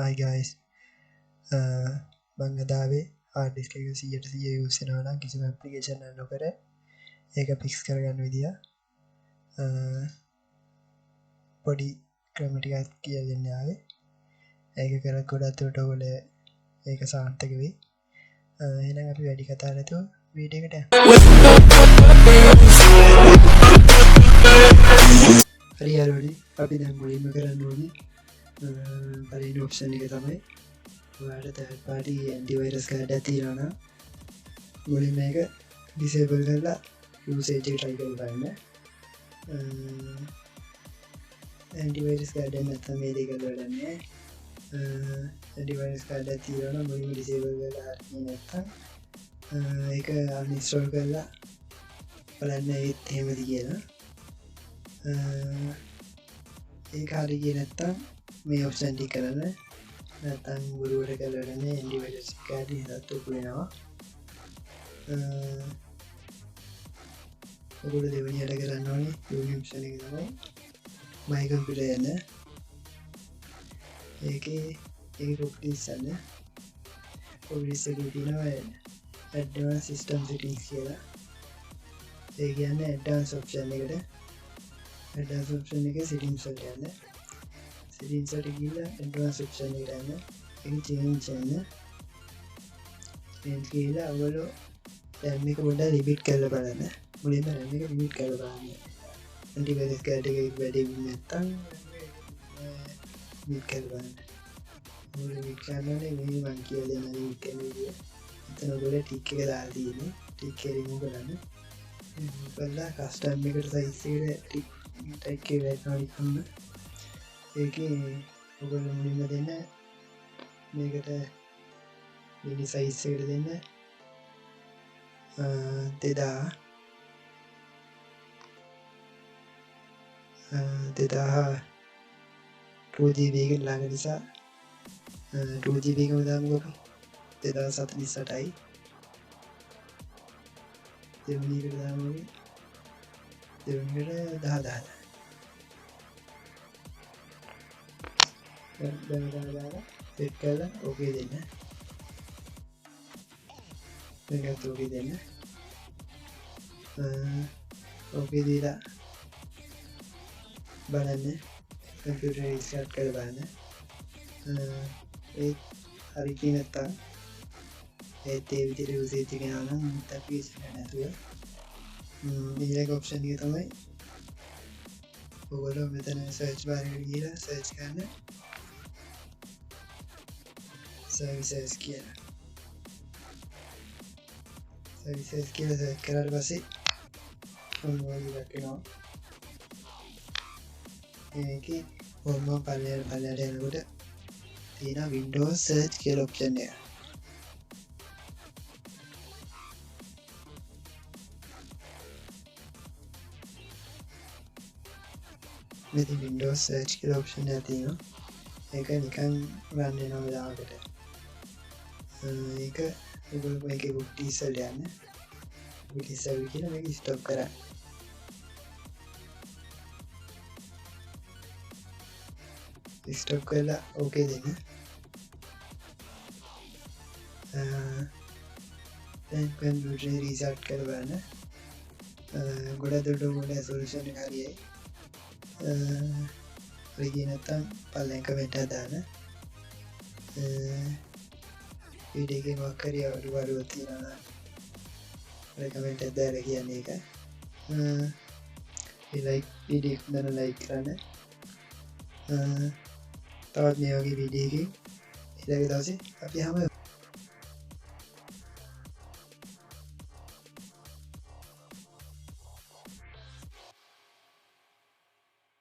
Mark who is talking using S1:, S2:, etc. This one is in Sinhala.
S1: Hi guys. මං අදාවේ hard disk එක 100% use වෙනවා නම් කිසිම application එක නොකර ඒක fix කරගන්න විදිය පොඩි ක්‍රම ටිකක් කියලා දෙන්න ආවේ. ඒක කරත් ගොඩක් දුරට ඔයගොල්ලෝ ඒක සාර්ථක වෙයි. එහෙනම් අපි වැඩි කතා නැතුව වීඩියෝ එකට යමු. හරි යාළුවනි, අපි දැන් මුලින්ම කරන්න ඕනේ පළවෙනි ඔප්ෂන් එක තමයි ඔයාලට third party antivirus card එකක් තියෙනවා නම් මුලින්ම මේක disable කරලා usage එක try කරලා බලන්න. antivirus card එක නැත්නම් මේ දෙක කරන්නේ antivirus card එකක් තියෙනවා නම් මුලින්ම disable කරලා හරිනේ නැත්නම් ඒක uninstall කරලා බලන්න ඒත් එහෙමද කියලා. ඒක හරි ගියේ නැත්නම් මේ ඔප්ෂන් ටික කරන්න නැත්නම් ගුරුවර කරගෙන antivirus card එකත් උපු වෙනවා. ඔයගොල්ලෝ දෙවෙනියට කරන්න ඕනේ දෙවෙනි ඔප්ෂන් එක තමයි my computer යන. ඒකේ properties යන properties එකේ තියෙනවා advanced system settings කියලා. ඒ කියන්නේ advanced option එකට advanced option එකේ settings වලට යන්න. settings වලට ගිහලා advanced option එකට යන්න. ඒක change යන්න. change කියලා ඔයගොල්ලෝ RAM එක පොඩ්ඩක් limit කරලා බලන්න. මුලින්ම RAM එක limit කරලා බලන්න. antivirus card එකේ වැඩි නැත්තම් limit කරලා බලන්න. limit කරනනේ මේ මං කියලා දෙන limit කරන විදිය. එතන ඔයගොල්ලෝ tick එක දාලා තියෙන්නේ. tick එක remove කරන්න. බලලා custom එකට size එකට tick එක වැටෙනවා. ඒකේ ඔයගොල්ලෝ මුලින්ම දෙන්න මේකට mini size එකට දෙන්න 2000 2GB එක ළඟ නිසා 2GB එකම දාමුකෝ 2048යි. දෙවෙනි එකට දාමු. දෙවෙනි එකට 10000. දැන් සෙට් කරලා ඕකේ දෙන්න. මේකත් ඕකේ දෙන්න. ඕකේ දීලා බලන්න කම්පියුටර් රීස්ටාර්ට් කරලා බලන්න. ඒ හරි කී නැත්තම් ඒ විදිහට යූසේජ් එක යනවා නම් ඇප්ලිකේෂන් එක නැතුව ඊළඟ ඔප්ෂන් එක තමයි ඔයගොල්ලෝ මෙතන සර්ච් බාර් එකට ගිහලා සර්ච් කරන්න services කියලා. services කියලා සර්ච් කරාට පස්සේ ඔන්න ඔය දකිනවා. ඒකේ ඔන්න පල්ලෙහාට යනකොට තියෙන Windows search කියලා ඔප්ෂන් එක. මෙතන Windows search කියලා ඔප්ෂන් එකක් තියෙනවා. ඒක නිකන් run වෙන වෙලාවකට. ඒක ඔයගොල්ලෝ මේකේ properties වලට යන්න. properties වල කියලා මේක stop කරන්න. stop කරලා okay දෙන්න. දැන් computer restart කරලා බලන්න. ගොඩක් දුරට ඔයගොල්ලෝ solution එක හරියයි. හරි නැත්නම් පල්ලෙන් කමෙන්ට් එකක් දාන්න. වීඩියෝ එකේ මොකක් හරි අඩුපාඩුවක් තියෙනවා නම් කමෙන්ට් එකක් දාලා කියන්න ඒක. like වීඩියෝ එක හොඳට like කරන්න. තවත් මේ වගේ වීඩියෝ එකකින් ඊළඟ දවසේ අපි හමු.